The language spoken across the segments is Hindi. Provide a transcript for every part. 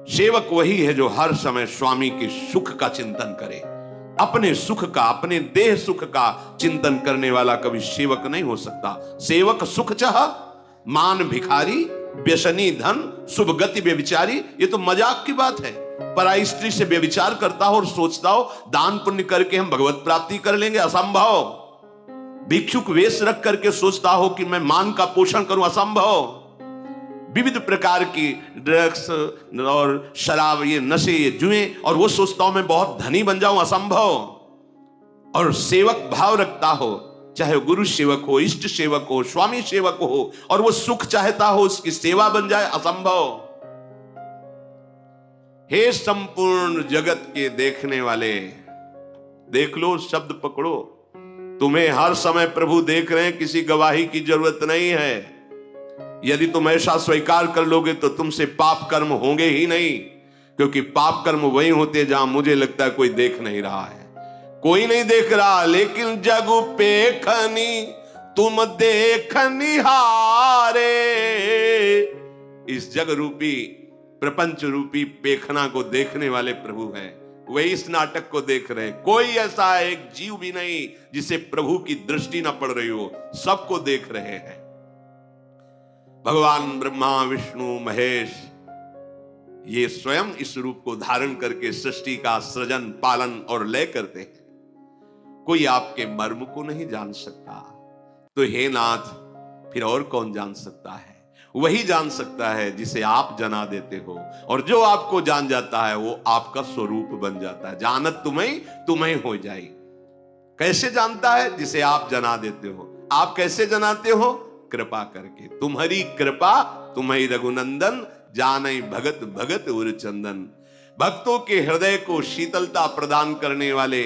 सेवक वही है जो हर समय स्वामी के सुख का चिंतन करे। अपने सुख का, अपने देह सुख का चिंतन करने वाला कभी सेवक नहीं हो सकता। सेवक सुख चाह, मान भिखारी, व्यसनी धन, शुभ गति व्यभिचारी। ये तो मजाक की बात है। पराई स्त्री से व्यभिचार करता हो और सोचता हो दान पुण्य करके हम भगवत प्राप्ति कर लेंगे, असंभव। भिक्षुक वेश रख करके सोचता हो कि मैं मान का पोषण करूं, असंभव। विविध प्रकार की ड्रग्स और शराब, ये नशे, ये जुए, और वो सोचता हूं मैं बहुत धनी बन जाऊं, असंभव। और सेवक भाव रखता हो, चाहे गुरु सेवक हो, इष्ट सेवक हो, स्वामी सेवक हो, और वो सुख चाहता हो उसकी सेवा बन जाए, असंभव। हे संपूर्ण जगत के देखने वाले, देख लो, शब्द पकड़ो। तुम्हें हर समय प्रभु देख रहे हैं, किसी गवाही की जरूरत नहीं है। यदि तुम ऐसा स्वीकार कर लोगे तो तुमसे पाप कर्म होंगे ही नहीं, क्योंकि पाप कर्म वही होते जहां मुझे लगता है कोई देख नहीं रहा है। कोई नहीं देख रहा, लेकिन जग पेखनी तुम देखनी हारे। इस जग रूपी, प्रपंच रूपी पेखना को देखने वाले प्रभु हैं। वही इस नाटक को देख रहे हैं। कोई ऐसा एक जीव भी नहीं जिसे प्रभु की दृष्टि न पड़ रही हो, सबको देख रहे हैं। भगवान ब्रह्मा, विष्णु, महेश, ये स्वयं इस रूप को धारण करके सृष्टि का सृजन, पालन और लय करते हैं। कोई आपके मर्म को नहीं जान सकता, तो हे नाथ, फिर और कौन जान सकता है? वही जान सकता है जिसे आप जना देते हो, और जो आपको जान जाता है वो आपका स्वरूप बन जाता है। जानत तुम्हें तुम्हें हो जाए। कैसे जानता है? जिसे आप जना देते हो। आप कैसे जनाते हो? कृपा करके। तुम्हारी कृपा तुम्हारी रघुनंदन, जानई भगत भगत उर चंदन। भक्तों के हृदय को शीतलता प्रदान करने वाले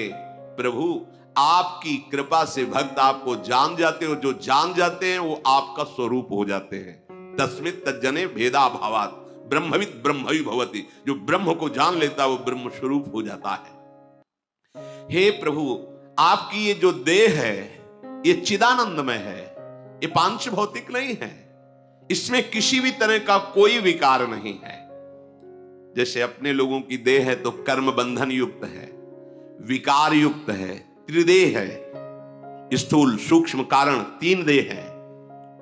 प्रभु, आपकी कृपा से भक्त आपको जान जाते हो। जो जान जाते हैं वो आपका स्वरूप हो जाते हैं। तस्मित् तज्जने भेदा भावात् ब्रह्मविद् ब्रह्मवि भवति। जो ब्रह्म को जान लेता है वो ब्रह्म स्वरूप हो जाता है। हे प्रभु, आपकी ये जो देह है ये चिदानंदमय है, ये पांच भौतिक नहीं है। इसमें किसी भी तरह का कोई विकार नहीं है। जैसे अपने लोगों की देह है तो कर्म बंधन युक्त है, विकार युक्त है, त्रिदेह है। स्थूल, सूक्ष्म, कारण, तीन देह है,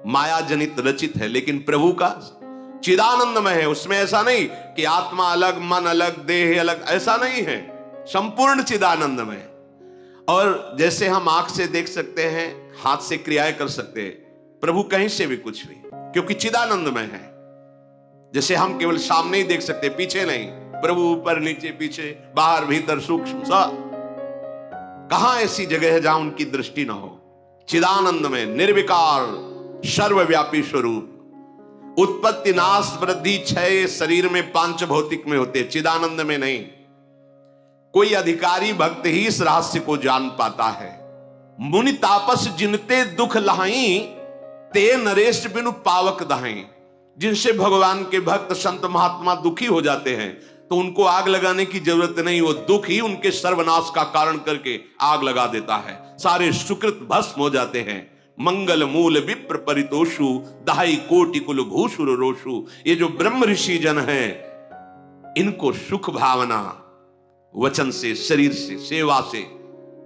माया जनित रचित है। लेकिन प्रभु का चिदानंदमय है। उसमें ऐसा नहीं कि आत्मा अलग, मन अलग, देह अलग, ऐसा नहीं है। संपूर्ण चिदानंदमय। और जैसे हम आंख से देख सकते हैं, हाथ से क्रियाएं कर सकते हैं, प्रभु कहीं से भी कुछ भी, क्योंकि चिदानंदमय है। जैसे हम केवल सामने ही देख सकते, पीछे नहीं। प्रभु ऊपर नीचे पीछे बाहर भीतर सूक्ष्म सा, कहां ऐसी जगह है जहां उनकी दृष्टि ना हो। चिदानंदमय, निर्विकार, सर्वव्यापी स्वरूप। उत्पत्ति, नाश, वृद्धि, क्षय शरीर में पांच भौतिक में होते, चिदानंद में नहीं। कोई अधिकारी भक्त ही इस रहस्य को जान पाता है। मुनि तापस जिनते दुख लहाई, ते नरेश बिनु पावक दहाई। जिनसे भगवान के भक्त संत महात्मा दुखी हो जाते हैं तो उनको आग लगाने की जरूरत नहीं, वो दुख ही उनके सर्वनाश का कारण करके आग लगा देता है। सारे सुकृत भस्म हो जाते हैं। मंगल मूल विप्र परितोषु, दहाई कोटि कुल भूषुर रोषु। ये जो ब्रह्म ऋषि जन हैं, इनको सुख भावना वचन से, शरीर से, सेवा से,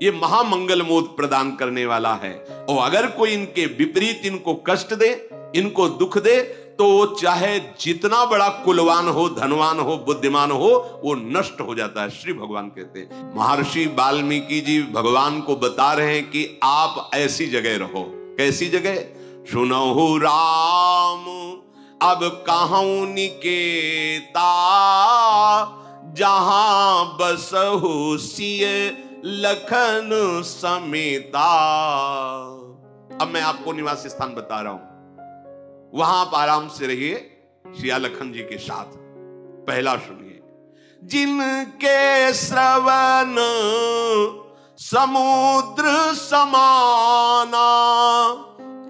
ये महामंगल मोद प्रदान करने वाला है। और अगर कोई इनके विपरीत इनको कष्ट दे, इनको दुख दे, तो चाहे जितना बड़ा कुलवान हो, धनवान हो, बुद्धिमान हो, वो नष्ट हो जाता है। श्री भगवान कहते हैं, महर्षि वाल्मीकि जी भगवान को बता रहे हैं कि आप ऐसी जगह रहो। कैसी जगह? सुनहु राम अब कहूं निकेता, जहां बसहु सिय लखन समेता। अब मैं आपको निवास स्थान बता रहा हूं, वहां आप आराम से रहिए सिया लखन जी के साथ। पहला सुनिए। जिनके श्रवण समुद्र समाना,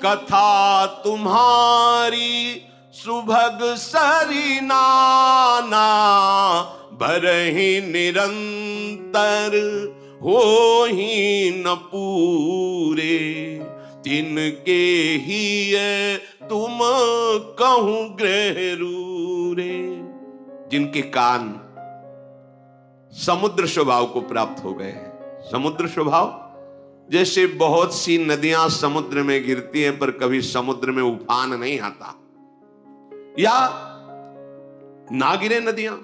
कथा तुम्हारी सुभग सरिनाना। भरहि निरंतर हो ही न पूरे, तिनके ही तुम कहूं ग्रह रूरे। जिनके कान समुद्र स्वभाव को प्राप्त हो गए हैं। समुद्र स्वभाव जैसे बहुत सी नदियां समुद्र में गिरती हैं पर कभी समुद्र में उफान नहीं आता, या ना गिरे नदियां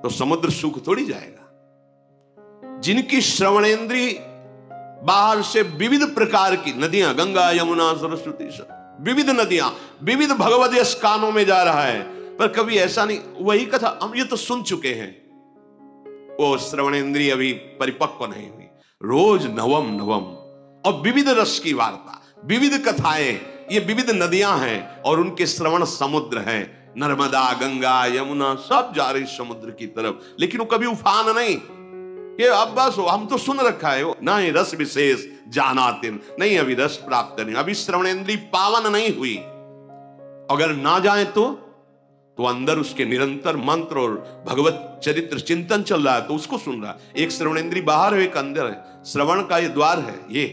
तो समुद्र सूख थोड़ी जाएगा। जिनकी श्रवणेंद्री बाहर से विविध प्रकार की नदियां, गंगा यमुना सरस्वती, विविध नदियां, विविध भगवद यश कानों में जा रहा है, पर कभी ऐसा नहीं, वही कथा हम ये तो सुन चुके हैं, वो श्रवणेंद्रिय अभी परिपक्व नहीं हुई। रोज नवम नवम और विविध रस की वार्ता, विविध कथाएं, ये विविध नदियां हैं और उनके श्रवण समुद्र हैं। नर्मदा, गंगा, यमुना सब जा रही समुद्र की तरफ, लेकिन वो कभी उफान नहीं। ये अब बस हम तो सुन रखा है, ना ही रस विशेष जानातिन, नहीं अभी रस प्राप्त नहीं, अभी श्रवणेंद्री पावन नहीं हुई। अगर ना जाए तो अंदर उसके निरंतर मंत्र और भगवत चरित्र चिंतन चल रहा है तो उसको सुन रहा है। एक श्रवणेंद्री बाहर है, एक अंदर है। श्रवण का ये द्वार है ये,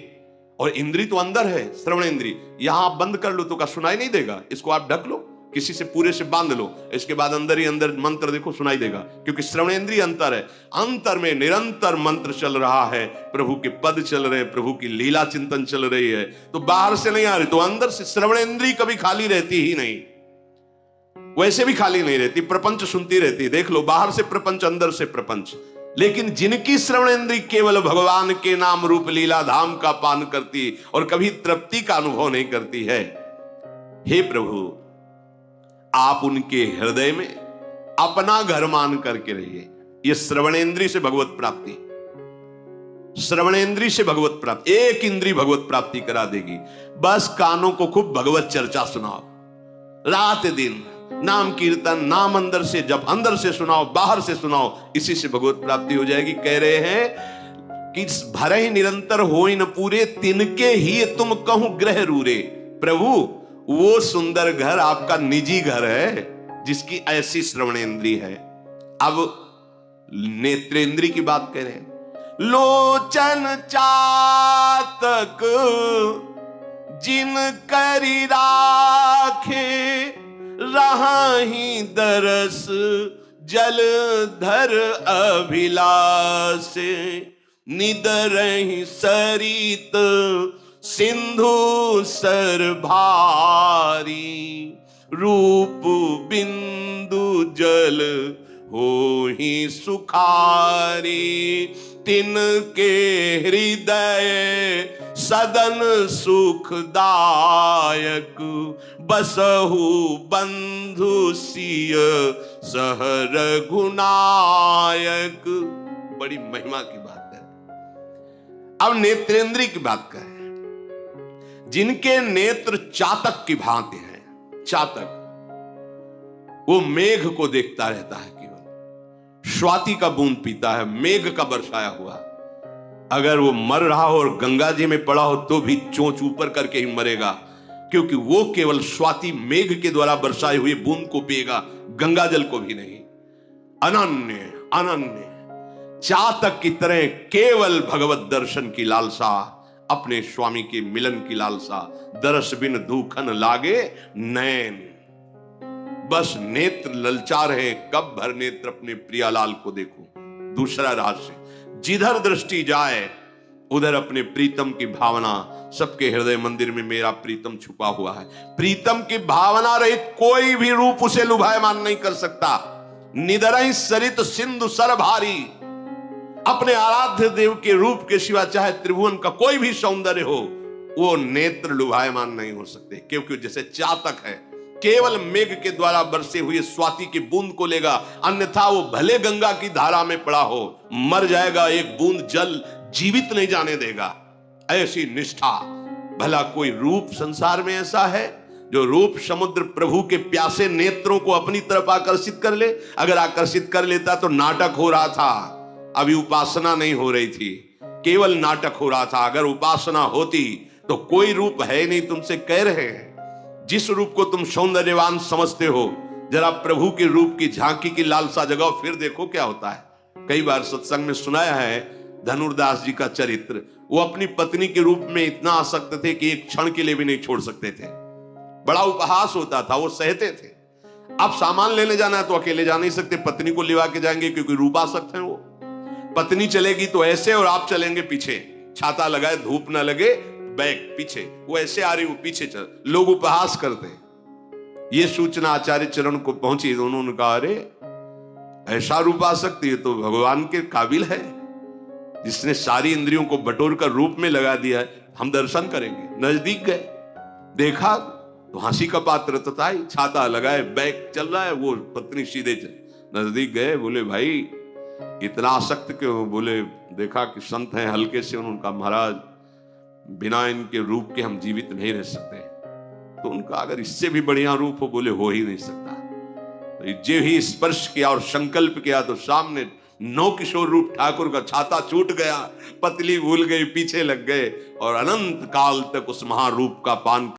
और इंद्री तो अंदर है। श्रवणेंद्री यहां आप बंद कर लो तो का सुनाई नहीं देगा, इसको आप ढक लो, किसी से पूरे से बांध लो, इसके बाद अंदर ही अंदर मंत्र देखो सुनाई देगा, क्योंकि श्रवणेंद्रिय अंतर है। अंतर में निरंतर मंत्र चल रहा है, प्रभु के पद चल रहे हैं, प्रभु की लीला चिंतन चल रही है, तो बाहर से नहीं आ रही, तो अंदर से श्रवणेंद्रिय कभी खाली रहती ही नहीं। वैसे भी खाली नहीं रहती, प्रपंच सुनती रहती। देख लो, बाहर से प्रपंच, अंदर से प्रपंच। लेकिन जिनकी श्रवणेंद्रिय केवल भगवान के नाम रूप लीला धाम का पान करती और कभी तृप्ति का अनुभव नहीं करती है, हे प्रभु आप उनके हृदय में अपना घर मान करके रहिए। यह श्रवणेंद्रिय से भगवत प्राप्ति, श्रवणेंद्रिय से भगवत प्राप्ति, एक इंद्रिय भगवत प्राप्ति करा देगी। बस कानों को खूब भगवत चर्चा सुनाओ, रात दिन नाम कीर्तन, नाम अंदर से, जब अंदर से सुनाओ बाहर से सुनाओ, इसी से भगवत प्राप्ति हो जाएगी। कह रहे हैं कि भरे ही निरंतर होई न पूरे, तिनके ही तुम कहूं ग्रह रूरे। प्रभु वो सुंदर घर आपका निजी घर है जिसकी ऐसी श्रवणेंद्रिय है। अब नेत्रेंद्रिय की बात कह रहे हैं। लोचन चातक जिन करी राखे, रहाही दरस जलधर अभिलाष, निदरहि सरित सिंधु सर भारी, रूप बिंदु जल होहि सुखारी, तिनके हृदय सदन सुखदायक, बसहु बंधु सिय सह रघुनायक। बड़ी महिमा की बात है। अब नेत्रेंद्रिय की बात करें। जिनके नेत्र चातक की भांति हैं, चातक वो मेघ को देखता रहता है, केवल स्वाति का बूंद पीता है, मेघ का बरसाया हुआ। अगर वो मर रहा हो और गंगा जी में पड़ा हो तो भी चोंच ऊपर करके ही मरेगा, क्योंकि वो केवल स्वाति मेघ के द्वारा बरसाए हुए बूंद को पिएगा, गंगा जल को भी नहीं। अनन्य अनन्य चातक की तरह केवल भगवत दर्शन की लालसा, अपने स्वामी के मिलन की लालसा, दरस बिन दुखन लागे नैन। बस नेत्र ललचा रहे, कब भर नेत्र अपने प्रियालाल को देखूं। दूसरा रहस्य, जिधर दृष्टि जाए उधर अपने प्रीतम की भावना, सबके हृदय मंदिर में मेरा प्रीतम छुपा हुआ है। प्रीतम की भावना रहित कोई भी रूप उसे लुभायमान नहीं कर सकता। निदरहि सरित सिंधु सर भारी, अपने आराध्य देव के रूप के सिवा चाहे त्रिभुवन का कोई भी सौंदर्य हो, वो नेत्र लुभायमान नहीं हो सकते, क्योंकि जैसे चातक है केवल मेघ के द्वारा बरसे हुए स्वाति की बूंद को लेगा, अन्यथा वो भले गंगा की धारा में पड़ा हो मर जाएगा, एक बूंद जल जीवित नहीं जाने देगा। ऐसी निष्ठा। भला कोई रूप संसार में ऐसा है जो रूप समुद्र प्रभु के प्यासे नेत्रों को अपनी तरफ आकर्षित कर ले? अगर आकर्षित कर लेता तो नाटक हो रहा था, अभी उपासना नहीं हो रही थी, केवल नाटक हो रहा था। अगर उपासना होती तो कोई रूप है नहीं। तुमसे कह रहे हैं जिस रूप को तुम सौंदर्यवान समझते हो, जरा प्रभु के रूप की झांकी की लालसा जगाओ, फिर देखो क्या होता है। कई बार सत्संग में सुनाया है धनुर्दास जी का चरित्र। वो अपनी पत्नी के रूप में इतना आसक्त थे कि एक क्षण के लिए भी नहीं छोड़ सकते थे। बड़ा उपहास होता था, वो सहते थे। आप सामान लेने जाना है तो अकेले जा नहीं सकते, पत्नी को लिवा के जाएंगे क्योंकि रूपासक्त हैं वो। पत्नी चलेगी तो ऐसे और आप चलेंगे पीछे, छाता लगाए धूप ना लगे, बैग पीछे, वो ऐसे आ रही वो पीछे चल, लोग उपहास करते हैं। ये सूचना आचार्य चरण को पहुंची तो उन्होंने कहा, अरे ऐसा रूपासक्त, ये तो भगवान के काबिल है, जिसने सारी इंद्रियों को बटोर कर रूप में लगा दिया है, हम दर्शन करेंगे। नजदीक गए, देखा तो हंसी का पात्र तथा ही, छाता लगाए बैग चल रहा है, वो पत्नी सीधे चल। नजदीक गए, बोले भाई इतना आसक्त क्यों? बोले देखा कि संत हैं, हल्के से उन्होंने कहा महाराज बिना इनके रूप के हम जीवित नहीं रह सकते। तो उनका अगर इससे भी बढ़िया रूप हो, बोले हो ही नहीं सकता। तो जे ही स्पर्श किया और संकल्प किया तो सामने नौ किशोर रूप ठाकुर का छाता छूट गया, पतली भूल गई, पीछे लग गए और अनंत काल तक उस महारूप का पान